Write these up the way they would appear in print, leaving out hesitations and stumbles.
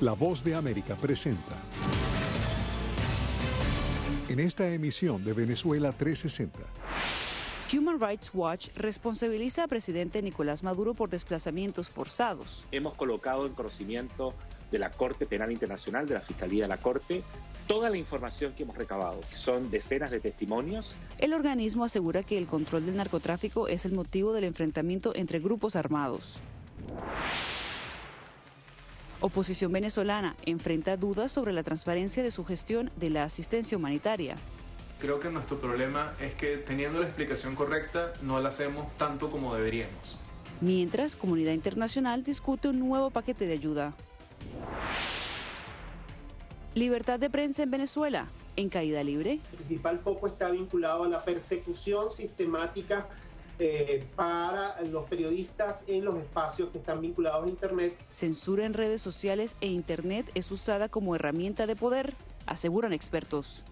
La Voz de América presenta. En esta emisión de Venezuela 360. Human Rights Watch responsabiliza al presidente Nicolás Maduro por desplazamientos forzados. Hemos colocado en conocimiento de la Corte Penal Internacional, de la Fiscalía de la Corte, toda la información que hemos recabado, que son decenas de testimonios. El organismo asegura que el control del narcotráfico es el motivo del enfrentamiento entre grupos armados. Oposición venezolana enfrenta dudas sobre la transparencia de su gestión de la asistencia humanitaria. Creo que nuestro problema es que teniendo la explicación correcta no la hacemos tanto como deberíamos. Mientras, comunidad internacional discute un nuevo paquete de ayuda. Libertad de prensa en Venezuela, en caída libre. El principal foco está vinculado a la persecución sistemática para los periodistas en los espacios que están vinculados a Internet. Censura en redes sociales e Internet es usada como herramienta de poder, aseguran expertos.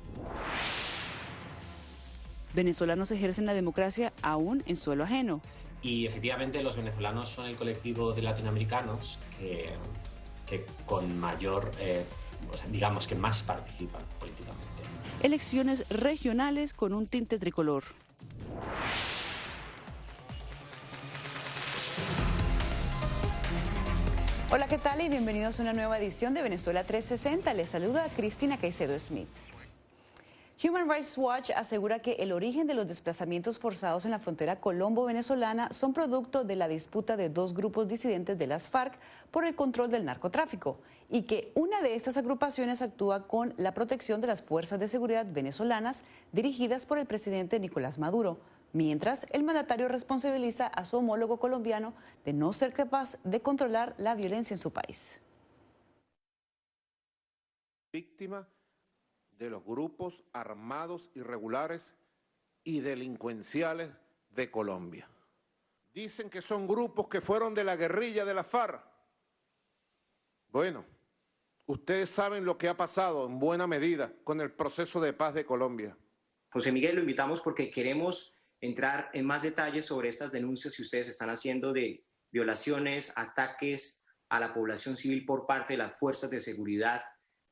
Venezolanos ejercen la democracia aún en suelo ajeno. Y efectivamente los venezolanos son el colectivo de latinoamericanos que con mayor, digamos que más participan políticamente. Elecciones regionales con un tinte tricolor. Hola, ¿qué tal? Y bienvenidos a una nueva edición de Venezuela 360. Les saluda Cristina Caicedo Smith. Human Rights Watch asegura que el origen de los desplazamientos forzados en la frontera colombo-venezolana son producto de la disputa de dos grupos disidentes de las FARC por el control del narcotráfico y que una de estas agrupaciones actúa con la protección de las fuerzas de seguridad venezolanas dirigidas por el presidente Nicolás Maduro, mientras el mandatario responsabiliza a su homólogo colombiano de no ser capaz de controlar la violencia en su país. Víctima de los grupos armados irregulares y delincuenciales de Colombia. Dicen que son grupos que fueron de la guerrilla de la FARC. Bueno, ustedes saben lo que ha pasado en buena medida con el proceso de paz de Colombia. José Miguel, lo invitamos porque queremos entrar en más detalles sobre estas denuncias que ustedes están haciendo de violaciones, ataques a la población civil por parte de las fuerzas de seguridad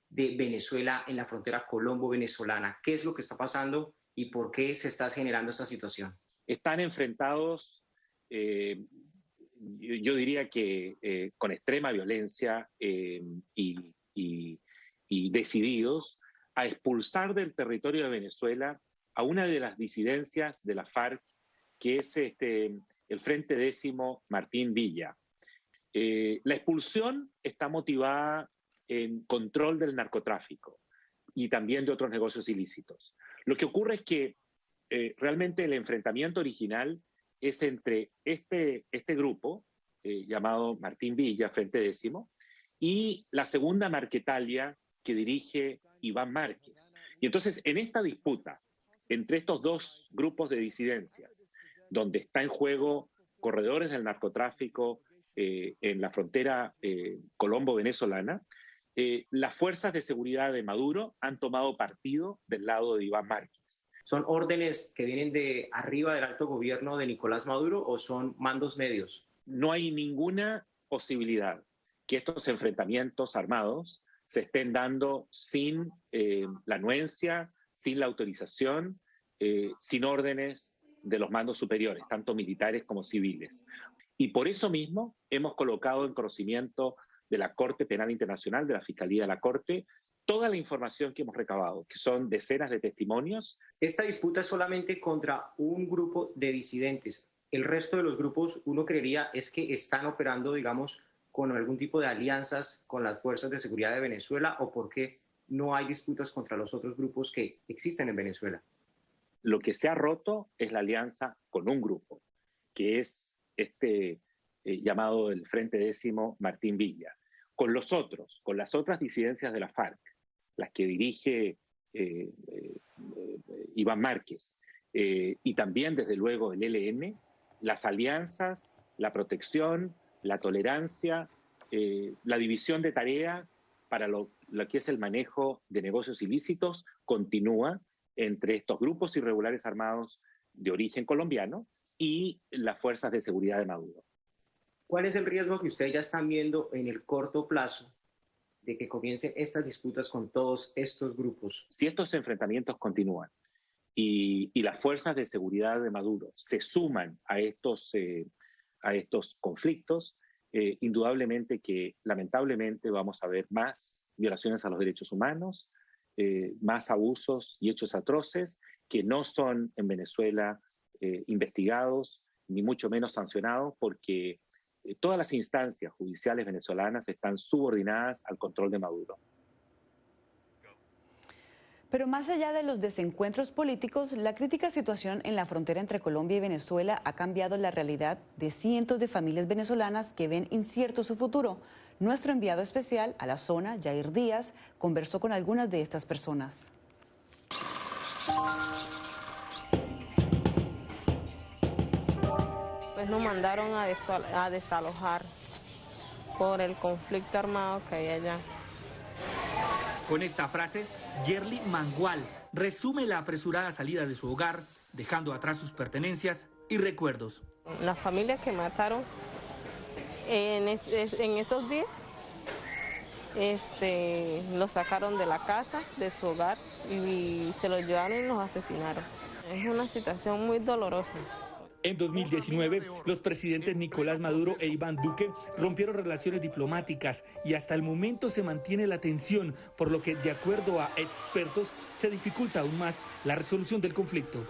de Venezuela en la frontera colombo-venezolana. ¿Qué es lo que está pasando y por qué se está generando esta situación? Están enfrentados, yo diría que con extrema violencia y decididos a expulsar del territorio de Venezuela a una de las disidencias de la FARC, que es el Frente Décimo Martín Villa. La expulsión está motivada en control del narcotráfico y también de otros negocios ilícitos. Lo que ocurre es que realmente el enfrentamiento original es entre este grupo, llamado Martín Villa, Frente Décimo, y la segunda Marquetalia que dirige Iván Márquez. Y entonces, en esta disputa entre estos dos grupos de disidencias, donde está en juego corredores del narcotráfico en la frontera colombo-venezolana, las fuerzas de seguridad de Maduro han tomado partido del lado de Iván Márquez. ¿Son órdenes que vienen de arriba del alto gobierno de Nicolás Maduro o son mandos medios? No hay ninguna posibilidad que estos enfrentamientos armados se estén dando sin la anuencia, sin la autorización, sin órdenes de los mandos superiores, tanto militares como civiles. Y por eso mismo hemos colocado en conocimiento de la Corte Penal Internacional, de la Fiscalía de la Corte, toda la información que hemos recabado, que son decenas de testimonios. Esta disputa es solamente contra un grupo de disidentes. El resto de los grupos, uno creería, es que están operando, digamos, con algún tipo de alianzas con las fuerzas de seguridad de Venezuela, o por qué no hay disputas contra los otros grupos que existen en Venezuela. Lo que se ha roto es la alianza con un grupo, que es llamado el Frente Décimo Martín Villa. Con los otros, con las otras disidencias de la FARC, las que dirige Iván Márquez, y también, desde luego, el ELN, las alianzas, la protección, la tolerancia, la división de tareas para lo que es el manejo de negocios ilícitos continúa entre estos grupos irregulares armados de origen colombiano y las fuerzas de seguridad de Maduro. ¿Cuál es el riesgo que ustedes ya están viendo en el corto plazo de que comiencen estas disputas con todos estos grupos? Si estos enfrentamientos continúan y las fuerzas de seguridad de Maduro se suman a estos conflictos, indudablemente que lamentablemente vamos a ver más violaciones a los derechos humanos, más abusos y hechos atroces que no son en Venezuela investigados, ni mucho menos sancionados, porque todas las instancias judiciales venezolanas están subordinadas al control de Maduro. Pero más allá de los desencuentros políticos, la crítica situación en la frontera entre Colombia y Venezuela ha cambiado la realidad de cientos de familias venezolanas que ven incierto su futuro. Nuestro enviado especial a la zona, Jair Díaz, conversó con algunas de estas personas. Pues nos mandaron a desalojar por el conflicto armado que hay allá. Con esta frase, Yerli Mangual resume la apresurada salida de su hogar, dejando atrás sus pertenencias y recuerdos. La familia que mataron en esos días, los sacaron de la casa, de su hogar, y se los llevaron y los asesinaron. Es una situación muy dolorosa. En 2019, los presidentes Nicolás Maduro e Iván Duque rompieron relaciones diplomáticas y hasta el momento se mantiene la tensión, por lo que, de acuerdo a expertos, se dificulta aún más la resolución del conflicto.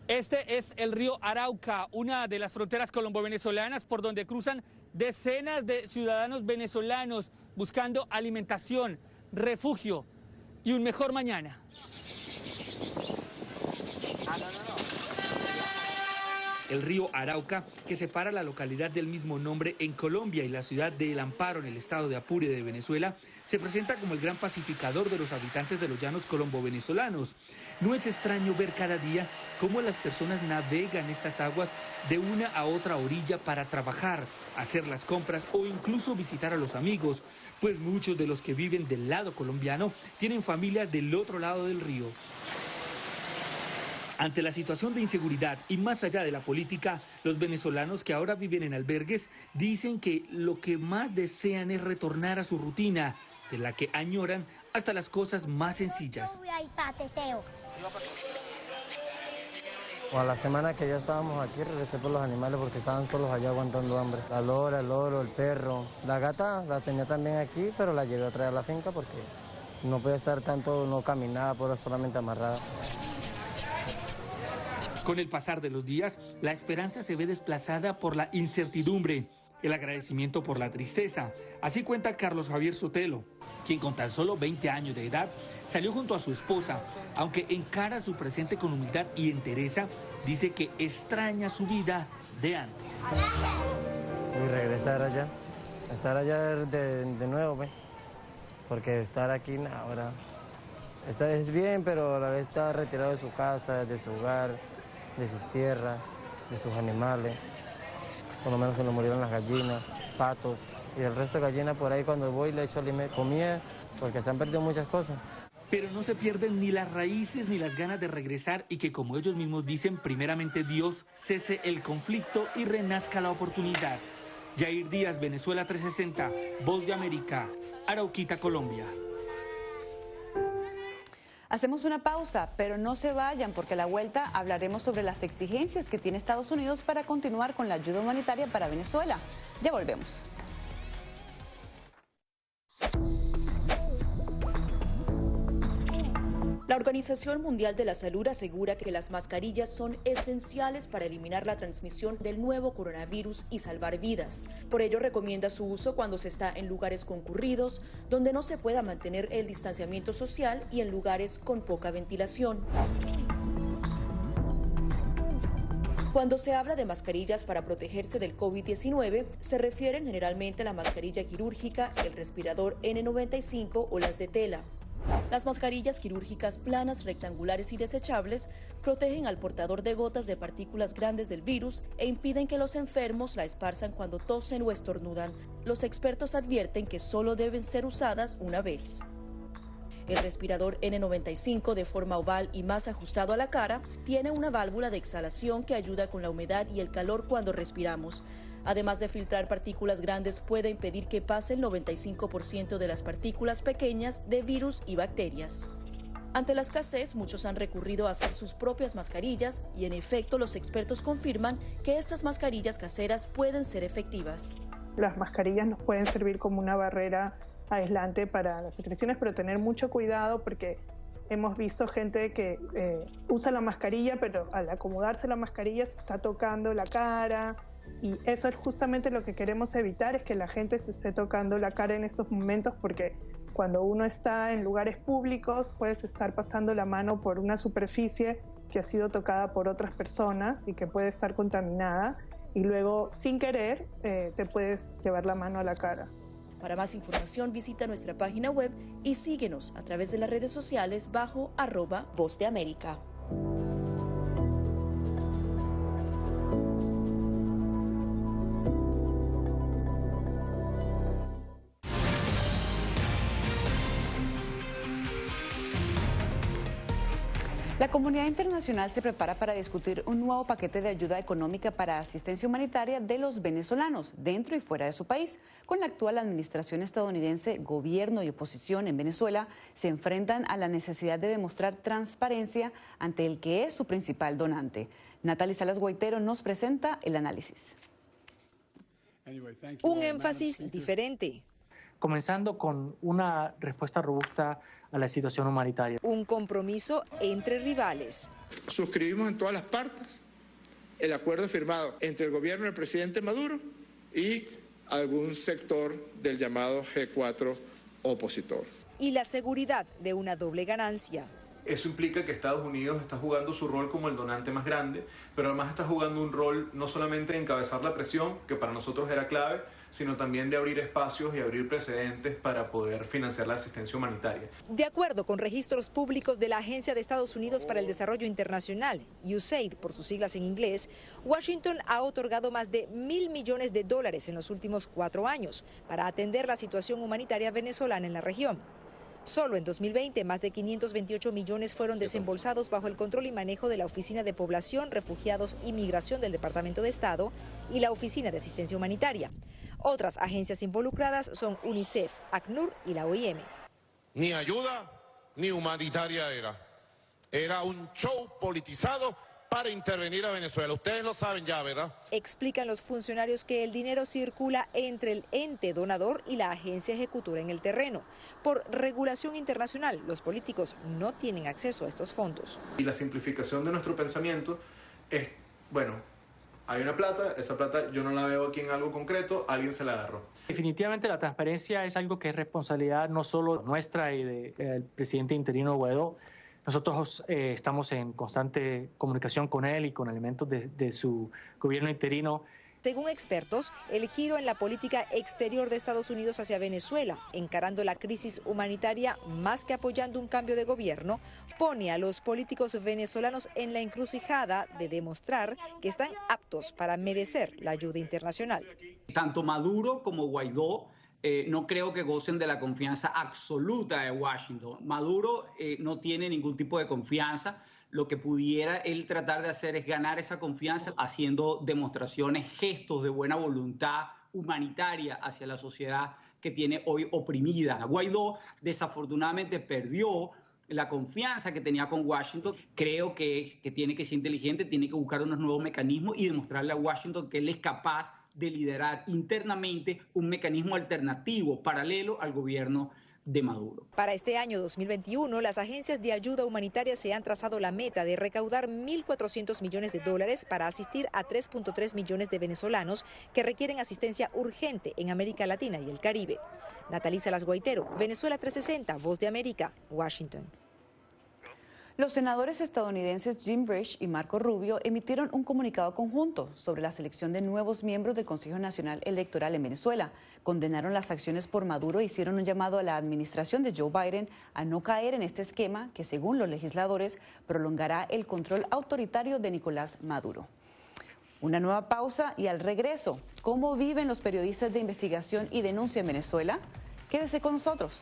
Este es el río Arauca, una de las fronteras colombo-venezolanas por donde cruzan decenas de ciudadanos venezolanos buscando alimentación, refugio y un mejor mañana. El río Arauca, que separa la localidad del mismo nombre en Colombia y la ciudad de El Amparo en el estado de Apure de Venezuela, se presenta como el gran pacificador de los habitantes de los llanos colombo-venezolanos. No es extraño ver cada día cómo las personas navegan estas aguas de una a otra orilla para trabajar, hacer las compras o incluso visitar a los amigos, pues muchos de los que viven del lado colombiano tienen familia del otro lado del río. Ante la situación de inseguridad y más allá de la política, los venezolanos que ahora viven en albergues dicen que lo que más desean es retornar a su rutina, de la que añoran hasta las cosas más sencillas. A la semana que ya estábamos aquí, regresé por los animales porque estaban solos allá aguantando hambre. La lora, el loro, el perro. La gata la tenía también aquí, pero la llevé a traer a la finca porque no podía estar tanto, no caminaba, por solamente amarrada. Con el pasar de los días, la esperanza se ve desplazada por la incertidumbre, el agradecimiento por la tristeza. Así cuenta Carlos Javier Sotelo, quien con tan solo 20 años de edad salió junto a su esposa, aunque encara su presente con humildad y entereza, dice que extraña su vida de antes. Y regresar allá, estar allá de nuevo, ¿ve? Porque estar aquí ahora es bien, pero a la vez está retirado de su casa, de su hogar, de sus tierras, de sus animales. Por lo menos se nos murieron las gallinas, patos, y el resto de gallinas por ahí cuando voy le echo comida, porque se han perdido muchas cosas. Pero no se pierden ni las raíces ni las ganas de regresar y que, como ellos mismos dicen, primeramente Dios cese el conflicto y renazca la oportunidad. Jair Díaz, Venezuela 360, Voz de América, Arauquita, Colombia. Hacemos una pausa, pero no se vayan porque a la vuelta hablaremos sobre las exigencias que tiene Estados Unidos para continuar con la ayuda humanitaria para Venezuela. Ya volvemos. La Organización Mundial de la Salud asegura que las mascarillas son esenciales para eliminar la transmisión del nuevo coronavirus y salvar vidas. Por ello, recomienda su uso cuando se está en lugares concurridos, donde no se pueda mantener el distanciamiento social y en lugares con poca ventilación. Cuando se habla de mascarillas para protegerse del COVID-19, se refieren generalmente a la mascarilla quirúrgica, el respirador N95 o las de tela. Las mascarillas quirúrgicas planas, rectangulares y desechables protegen al portador de gotas de partículas grandes del virus e impiden que los enfermos la esparzan cuando tosen o estornudan. Los expertos advierten que solo deben ser usadas una vez. El respirador N95, de forma oval y más ajustado a la cara, tiene una válvula de exhalación que ayuda con la humedad y el calor cuando respiramos. Además de filtrar partículas grandes, puede impedir que pase el 95% de las partículas pequeñas de virus y bacterias. Ante la escasez, muchos han recurrido a hacer sus propias mascarillas y, en efecto, los expertos confirman que estas mascarillas caseras pueden ser efectivas. Las mascarillas nos pueden servir como una barrera aislante para las secreciones, pero tener mucho cuidado porque hemos visto gente que usa la mascarilla, pero al acomodarse la mascarilla se está tocando la cara, y eso es justamente lo que queremos evitar, es que la gente se esté tocando la cara en estos momentos, porque cuando uno está en lugares públicos puedes estar pasando la mano por una superficie que ha sido tocada por otras personas y que puede estar contaminada, y luego sin querer te puedes llevar la mano a la cara. Para más información visita nuestra página web y síguenos a través de las redes sociales bajo @Voz de América. La comunidad internacional se prepara para discutir un nuevo paquete de ayuda económica para asistencia humanitaria de los venezolanos dentro y fuera de su país. Con la actual administración estadounidense, gobierno y oposición en Venezuela se enfrentan a la necesidad de demostrar transparencia ante el que es su principal donante. Natalie Salas Guaitero nos presenta el análisis. Un énfasis diferente. Comenzando con una respuesta robusta a la situación humanitaria. Un compromiso entre rivales. Suscribimos en todas las partes el acuerdo firmado entre el gobierno del presidente Maduro y algún sector del llamado G4 opositor. Y la seguridad de una doble ganancia. Eso implica que Estados Unidos está jugando su rol como el donante más grande, pero además está jugando un rol no solamente de encabezar la presión, que para nosotros era clave, sino también de abrir espacios y abrir precedentes para poder financiar la asistencia humanitaria. De acuerdo con registros públicos de la Agencia de Estados Unidos para el Desarrollo Internacional, USAID por sus siglas en inglés, Washington ha otorgado más de $1.000 millones en los últimos 4 años para atender la situación humanitaria venezolana en la región. Solo en 2020, más de 528 millones fueron desembolsados bajo el control y manejo de la Oficina de Población, Refugiados y Migración del Departamento de Estado y la Oficina de Asistencia Humanitaria. Otras agencias involucradas son UNICEF, ACNUR y la OIM. Ni ayuda ni humanitaria era. Era un show politizado para intervenir a Venezuela. Ustedes lo saben ya, ¿verdad? Explican los funcionarios que el dinero circula entre el ente donador y la agencia ejecutora en el terreno. Por regulación internacional, los políticos no tienen acceso a estos fondos. Y la simplificación de nuestro pensamiento es, bueno, hay una plata, esa plata yo no la veo aquí en algo concreto, alguien se la agarró. Definitivamente la transparencia es algo que es responsabilidad no solo nuestra y del presidente interino Guaidó. Nosotros estamos en constante comunicación con él y con elementos de su gobierno interino. Según expertos, el giro en la política exterior de Estados Unidos hacia Venezuela, encarando la crisis humanitaria más que apoyando un cambio de gobierno, pone a los políticos venezolanos en la encrucijada de demostrar que están aptos para merecer la ayuda internacional. Tanto Maduro como Guaidó no creo que gocen de la confianza absoluta de Washington. Maduro no tiene ningún tipo de confianza. Lo que pudiera él tratar de hacer es ganar esa confianza haciendo demostraciones, gestos de buena voluntad humanitaria hacia la sociedad que tiene hoy oprimida. Guaidó desafortunadamente perdió la confianza que tenía con Washington. Creo que tiene que ser inteligente, tiene que buscar unos nuevos mecanismos y demostrarle a Washington que él es capaz de liderar internamente un mecanismo alternativo, paralelo al gobierno de Maduro. Para este año 2021, las agencias de ayuda humanitaria se han trazado la meta de recaudar $1.400 millones para asistir a 3.3 millones de venezolanos que requieren asistencia urgente en América Latina y el Caribe. Natalie Salas Guaitero, Venezuela 360, Voz de América, Washington. Los senadores estadounidenses Jim Risch y Marco Rubio emitieron un comunicado conjunto sobre la selección de nuevos miembros del Consejo Nacional Electoral en Venezuela. Condenaron las acciones por Maduro e hicieron un llamado a la administración de Joe Biden a no caer en este esquema que, según los legisladores, prolongará el control autoritario de Nicolás Maduro. Una nueva pausa y al regreso, ¿cómo viven los periodistas de investigación y denuncia en Venezuela? Quédese con nosotros.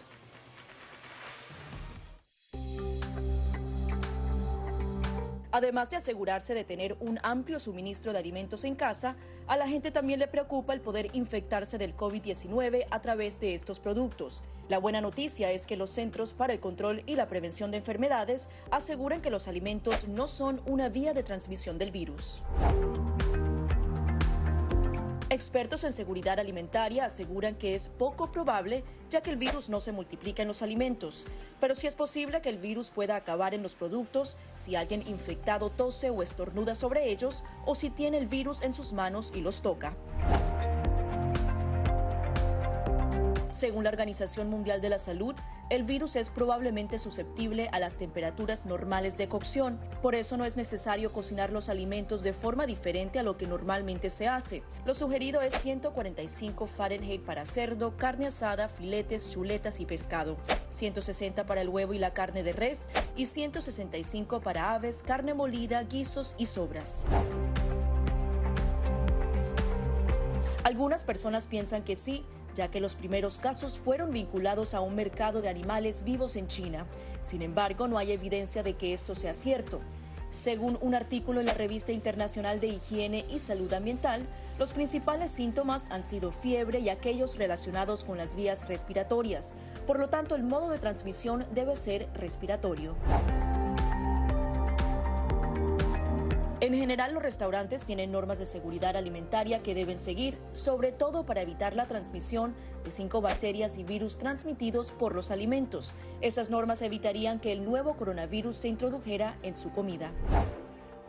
Además de asegurarse de tener un amplio suministro de alimentos en casa, a la gente también le preocupa el poder infectarse del COVID-19 a través de estos productos. La buena noticia es que los Centros para el Control y la Prevención de Enfermedades aseguran que los alimentos no son una vía de transmisión del virus. Expertos en seguridad alimentaria aseguran que es poco probable, ya que el virus no se multiplica en los alimentos, pero sí es posible que el virus pueda acabar en los productos si alguien infectado tose o estornuda sobre ellos o si tiene el virus en sus manos y los toca. Según la Organización Mundial de la Salud, el virus es probablemente susceptible a las temperaturas normales de cocción. Por eso no es necesario cocinar los alimentos de forma diferente a lo que normalmente se hace. Lo sugerido es 145 Fahrenheit para cerdo, carne asada, filetes, chuletas y pescado, 160 para el huevo y la carne de res y 165 para aves, carne molida, guisos y sobras. Algunas personas piensan que sí, ya que los primeros casos fueron vinculados a un mercado de animales vivos en China. Sin embargo, no hay evidencia de que esto sea cierto. Según un artículo en la Revista Internacional de Higiene y Salud Ambiental, los principales síntomas han sido fiebre y aquellos relacionados con las vías respiratorias. Por lo tanto, el modo de transmisión debe ser respiratorio. En general, los restaurantes tienen normas de seguridad alimentaria que deben seguir, sobre todo para evitar la transmisión de 5 bacterias y virus transmitidos por los alimentos. Esas normas evitarían que el nuevo coronavirus se introdujera en su comida.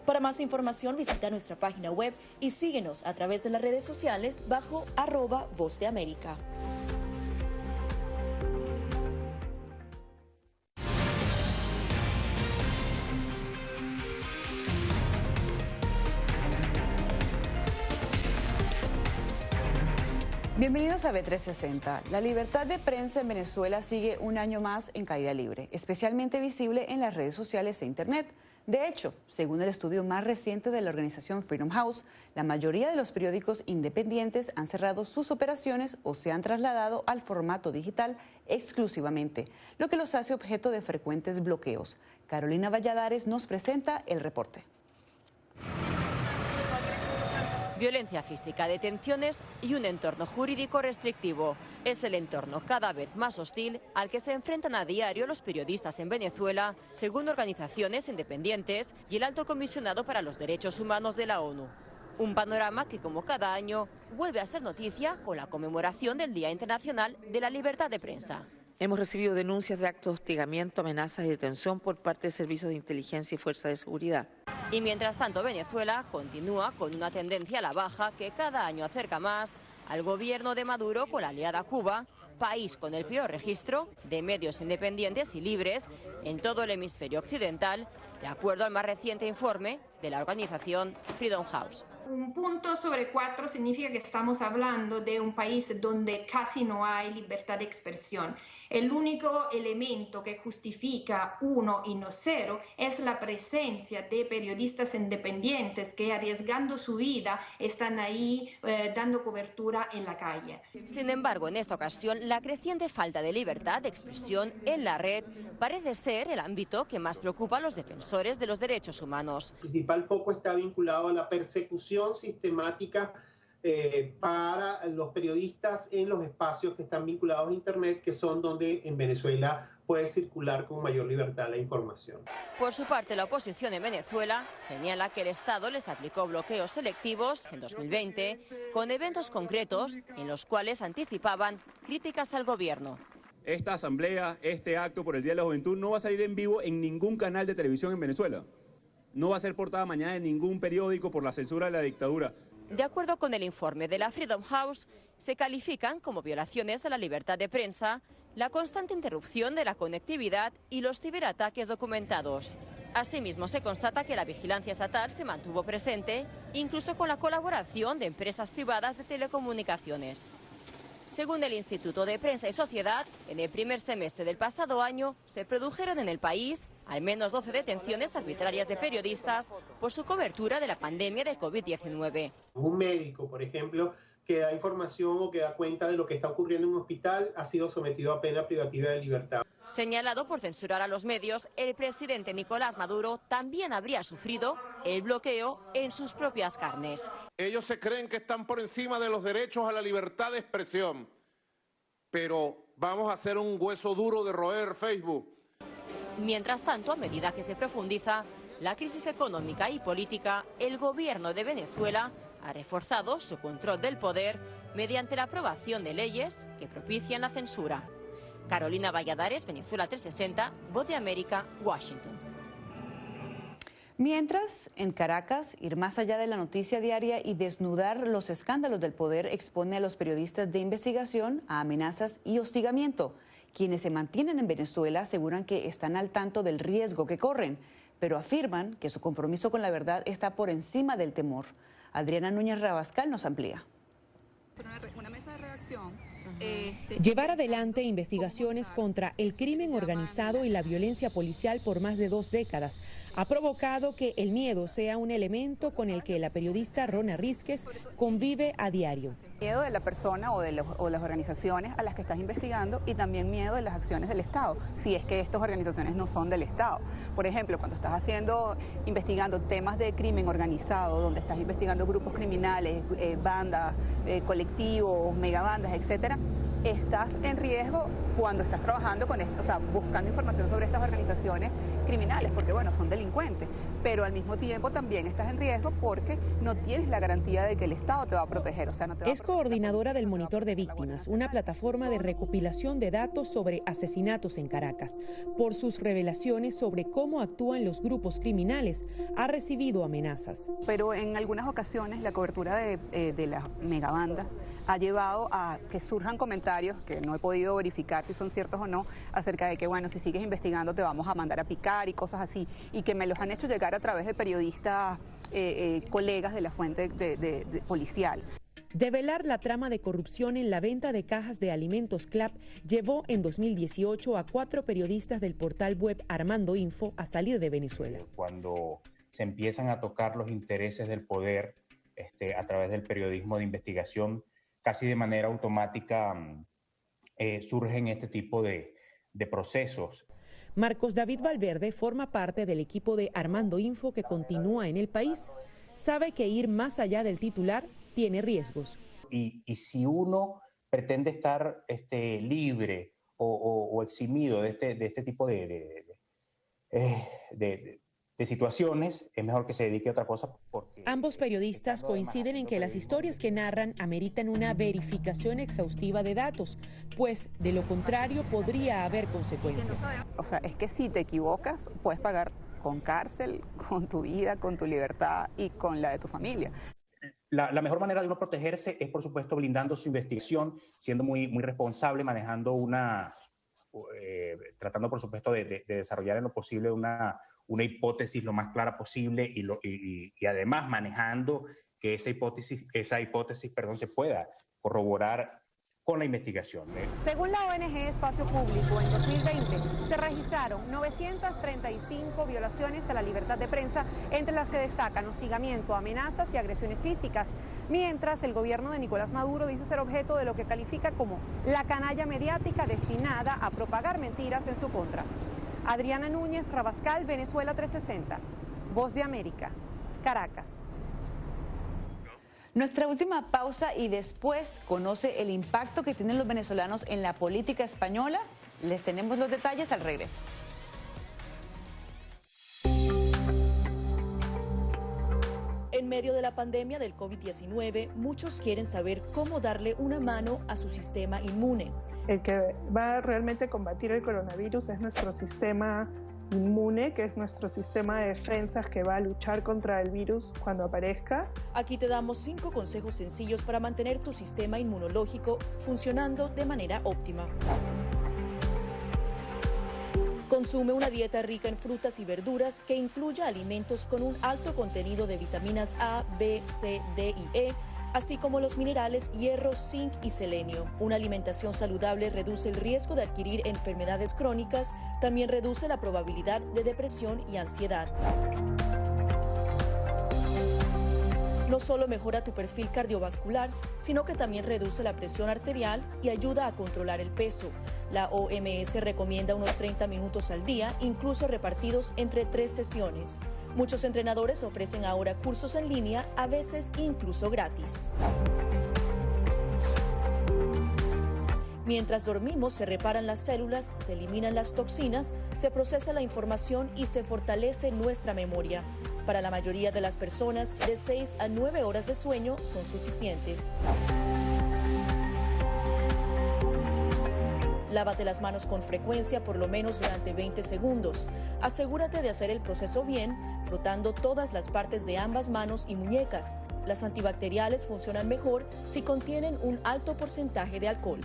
Para más información, visita nuestra página web y síguenos a través de las redes sociales bajo @Voz de América. Bienvenidos a B360. La libertad de prensa en Venezuela sigue un año más en caída libre, especialmente visible en las redes sociales e Internet. De hecho, según el estudio más reciente de la organización Freedom House, la mayoría de los periódicos independientes han cerrado sus operaciones o se han trasladado al formato digital exclusivamente, lo que los hace objeto de frecuentes bloqueos. Carolina Valladares nos presenta el reporte. Violencia física, detenciones y un entorno jurídico restrictivo. Es el entorno cada vez más hostil al que se enfrentan a diario los periodistas en Venezuela, según organizaciones independientes y el Alto Comisionado para los Derechos Humanos de la ONU. Un panorama que, como cada año, vuelve a ser noticia con la conmemoración del Día Internacional de la Libertad de Prensa. Hemos recibido denuncias de actos de hostigamiento, amenazas y detención por parte de servicios de inteligencia y fuerzas de seguridad. Y mientras tanto, Venezuela continúa con una tendencia a la baja que cada año acerca más al gobierno de Maduro con la aliada Cuba, país con el peor registro de medios independientes y libres en todo el hemisferio occidental, de acuerdo al más reciente informe de la organización Freedom House. Un punto sobre 4 significa que estamos hablando de un país donde casi no hay libertad de expresión. El único elemento que justifica 1 y no 0 es la presencia de periodistas independientes que, arriesgando su vida, están ahí dando cobertura en la calle. Sin embargo, en esta ocasión, la creciente falta de libertad de expresión en la red parece ser el ámbito que más preocupa a los defensores de los derechos humanos. El principal foco está vinculado a la persecución sistemática para los periodistas en los espacios que están vinculados a Internet, que son donde en Venezuela puede circular con mayor libertad la información. Por su parte, la oposición en Venezuela señala que el Estado les aplicó bloqueos selectivos en 2020 con eventos concretos en los cuales anticipaban críticas al gobierno. Esta asamblea, este acto por el Día de la Juventud no va a salir en vivo en ningún canal de televisión en Venezuela. No va a ser portada mañana en ningún periódico por la censura de la dictadura. De acuerdo con el informe de la Freedom House, se califican como violaciones a la libertad de prensa la constante interrupción de la conectividad y los ciberataques documentados. Asimismo, se constata que la vigilancia estatal se mantuvo presente, incluso con la colaboración de empresas privadas de telecomunicaciones. Según el Instituto de Prensa y Sociedad, en el primer semestre del pasado año se produjeron en el país al menos 12 detenciones arbitrarias de periodistas por su cobertura de la pandemia de COVID-19. Un médico, por ejemplo, que da información o que da cuenta de lo que está ocurriendo en un hospital ha sido sometido a pena privativa de libertad. Señalado por censurar a los medios, el presidente Nicolás Maduro también habría sufrido el bloqueo en sus propias carnes. Ellos se creen que están por encima de los derechos a la libertad de expresión, pero vamos a hacer un hueso duro de roer Facebook. Mientras tanto, a medida que se profundiza la crisis económica y política, el gobierno de Venezuela ha reforzado su control del poder mediante la aprobación de leyes que propician la censura. Carolina Valladares, Venezuela 360, Voz de América, Washington. Mientras, en Caracas, ir más allá de la noticia diaria y desnudar los escándalos del poder expone a los periodistas de investigación a amenazas y hostigamiento. Quienes se mantienen en Venezuela aseguran que están al tanto del riesgo que corren, pero afirman que su compromiso con la verdad está por encima del temor. Adriana Núñez Rabascal nos amplía. Una mesa de redacción. Llevar adelante investigaciones contra el crimen organizado y la violencia policial por más de 2 décadas ha provocado que el miedo sea un elemento con el que la periodista Rona Rísquez convive a diario. Miedo de la persona o las organizaciones a las que estás investigando y también miedo de las acciones del Estado, si es que estas organizaciones no son del Estado. Por ejemplo, cuando estás investigando temas de crimen organizado, donde estás investigando grupos criminales, bandas, colectivos, megabandas, etcétera, estás en riesgo cuando estás trabajando con esto, o sea, buscando información sobre estas organizaciones criminales, porque bueno, son delincuentes, pero al mismo tiempo también estás en riesgo porque no tienes la garantía de que el Estado te va a proteger. O sea, no te va Es coordinadora del Monitor de Víctimas, una plataforma de recopilación de datos sobre asesinatos en Caracas. Por sus revelaciones sobre cómo actúan los grupos criminales, ha recibido amenazas. Pero en algunas ocasiones la cobertura de las megabandas ha llevado a que surjan comentarios que no he podido verificar si son ciertos o no, acerca de que, bueno, si sigues investigando te vamos a mandar a picar y cosas así, y que me los han hecho llegar a través de periodistas, colegas de la fuente policial. Develar la trama de corrupción en la venta de cajas de alimentos CLAP llevó en 2018 a 4 periodistas del portal web Armando Info a salir de Venezuela. Cuando se empiezan a tocar los intereses del poder a través del periodismo de investigación, casi de manera automática surgen este tipo de procesos. Marcos David Valverde forma parte del equipo de Armando Info que continúa en el país. Sabe que ir más allá del titular tiene riesgos. Y si uno pretende estar libre o eximido de este tipo de situaciones, es mejor que se dedique a otra cosa. Ambos periodistas coinciden en que las historias que narran ameritan una verificación exhaustiva de datos, pues de lo contrario podría haber consecuencias. O sea, es que si te equivocas puedes pagar con cárcel, con tu vida, con tu libertad y con la de tu familia. La mejor manera de uno protegerse es, por supuesto, blindando su investigación, siendo muy responsable, manejando tratando, por supuesto, de desarrollar en lo posible una hipótesis lo más clara posible y además manejando que esa hipótesis se pueda corroborar con la investigación. Según la ONG Espacio Público, en 2020 se registraron 935 violaciones a la libertad de prensa, entre las que destacan hostigamiento, amenazas y agresiones físicas, mientras el gobierno de Nicolás Maduro dice ser objeto de lo que califica como la canalla mediática destinada a propagar mentiras en su contra. Adriana Núñez Rabascal, Venezuela 360, Voz de América, Caracas. Nuestra última pausa y después conoce el impacto que tienen los venezolanos en la política española. Les tenemos los detalles al regreso. En medio de la pandemia del COVID-19, muchos quieren saber cómo darle una mano a su sistema inmune. El que va realmente a combatir el coronavirus es nuestro sistema inmune, que es nuestro sistema de defensas que va a luchar contra el virus cuando aparezca. Aquí te damos 5 consejos sencillos para mantener tu sistema inmunológico funcionando de manera óptima. Consume una dieta rica en frutas y verduras que incluya alimentos con un alto contenido de vitaminas A, B, C, D y E, así como los minerales hierro, zinc y selenio. Una alimentación saludable reduce el riesgo de adquirir enfermedades crónicas, también reduce la probabilidad de depresión y ansiedad. no solo mejora tu perfil cardiovascular, sino que también reduce la presión arterial y ayuda a controlar el peso. La OMS recomienda unos 30 minutos al día, incluso repartidos entre 3 sesiones. Muchos entrenadores ofrecen ahora cursos en línea, a veces incluso gratis. Mientras dormimos, se reparan las células, se eliminan las toxinas, se procesa la información y se fortalece nuestra memoria. Para la mayoría de las personas, de 6 a 9 horas de sueño son suficientes. Lávate las manos con frecuencia, por lo menos durante 20 segundos. Asegúrate de hacer el proceso bien, frotando todas las partes de ambas manos y muñecas. Las antibacteriales funcionan mejor si contienen un alto porcentaje de alcohol.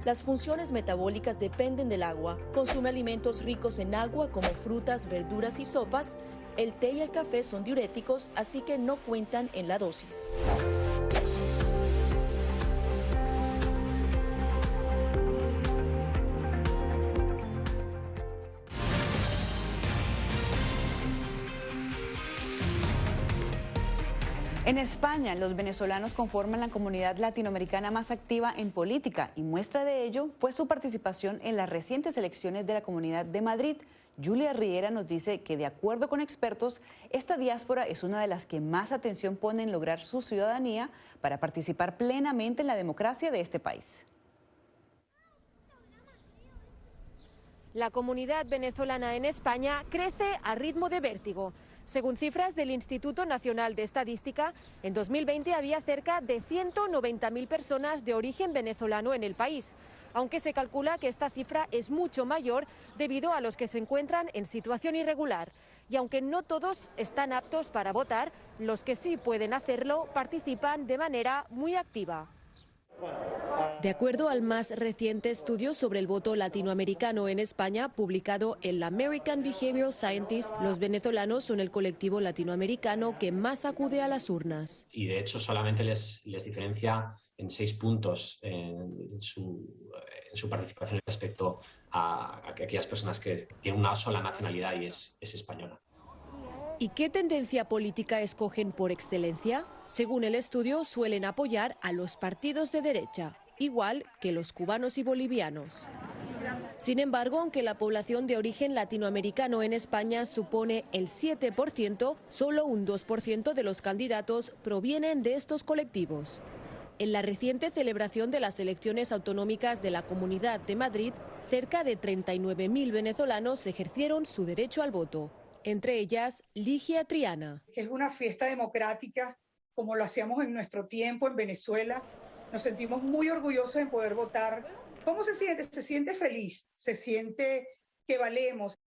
Las funciones metabólicas dependen del agua. Consume alimentos ricos en agua como frutas, verduras y sopas. El té y el café son diuréticos, así que no cuentan en la dosis. En España, los venezolanos conforman la comunidad latinoamericana más activa en política y muestra de ello fue su participación en las recientes elecciones de la Comunidad de Madrid. Julia Riera nos dice que, de acuerdo con expertos, esta diáspora es una de las que más atención pone en lograr su ciudadanía para participar plenamente en la democracia de este país. La comunidad venezolana en España crece a ritmo de vértigo. Según cifras del Instituto Nacional de Estadística, en 2020 había cerca de 190.000 personas de origen venezolano en el país, aunque se calcula que esta cifra es mucho mayor debido a los que se encuentran en situación irregular. Y aunque no todos están aptos para votar, los que sí pueden hacerlo participan de manera muy activa. De acuerdo al más reciente estudio sobre el voto latinoamericano en España, publicado en la American Behavioral Scientist, los venezolanos son el colectivo latinoamericano que más acude a las urnas. Y de hecho solamente les diferencia en 6 puntos en su participación respecto a aquellas personas que tienen una sola nacionalidad y es española. ¿Y qué tendencia política escogen por excelencia? Según el estudio, suelen apoyar a los partidos de derecha, igual que los cubanos y bolivianos. Sin embargo, aunque la población de origen latinoamericano en España supone el 7%, solo un 2% de los candidatos provienen de estos colectivos. En la reciente celebración de las elecciones autonómicas de la Comunidad de Madrid, cerca de 39.000 venezolanos ejercieron su derecho al voto. Entre ellas, Ligia Triana. Es una fiesta democrática, como lo hacíamos en nuestro tiempo en Venezuela. Nos sentimos muy orgullosos de poder votar. ¿Cómo se siente? Se siente feliz, se siente que valemos.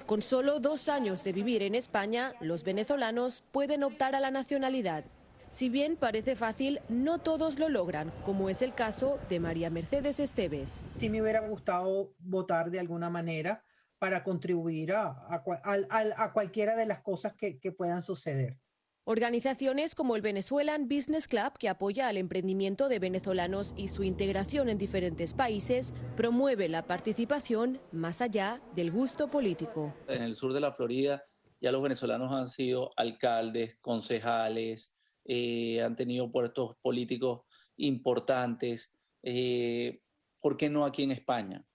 Con solo 2 años de vivir en España, los venezolanos pueden optar a la nacionalidad. Si bien parece fácil, no todos lo logran, como es el caso de María Mercedes Esteves. Sí me hubiera gustado votar de alguna manera para contribuir a cualquiera de las cosas que puedan suceder. Organizaciones como el Venezuelan Business Club, que apoya al emprendimiento de venezolanos y su integración en diferentes países, promueve la participación más allá del gusto político. En el sur de la Florida ya los venezolanos han sido alcaldes, concejales, han tenido puestos políticos importantes. ¿Por qué no aquí en España?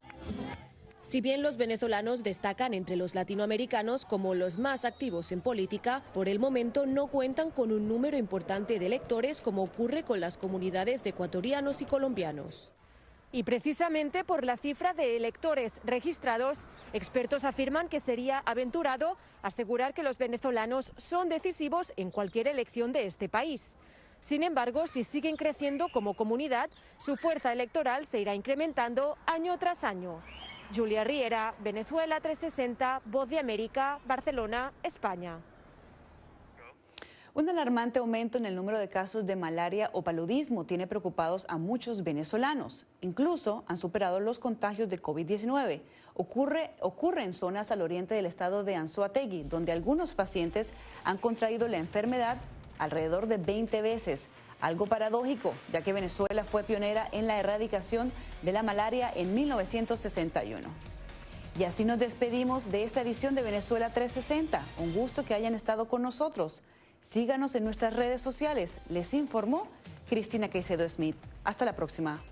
Si bien los venezolanos destacan entre los latinoamericanos como los más activos en política, por el momento no cuentan con un número importante de electores como ocurre con las comunidades de ecuatorianos y colombianos. Y precisamente por la cifra de electores registrados, expertos afirman que sería aventurado asegurar que los venezolanos son decisivos en cualquier elección de este país. Sin embargo, si siguen creciendo como comunidad, su fuerza electoral se irá incrementando año tras año. Julia Riera, Venezuela 360, Voz de América, Barcelona, España. Un alarmante aumento en el número de casos de malaria o paludismo tiene preocupados a muchos venezolanos. Incluso han superado los contagios de COVID-19. Ocurre en zonas al oriente del estado de Anzoátegui, donde algunos pacientes han contraído la enfermedad alrededor de 20 veces. Algo paradójico, ya que Venezuela fue pionera en la erradicación de la malaria en 1961. Y así nos despedimos de esta edición de Venezuela 360. Un gusto que hayan estado con nosotros. Síganos en nuestras redes sociales. Les informó Cristina Caicedo Smith. Hasta la próxima.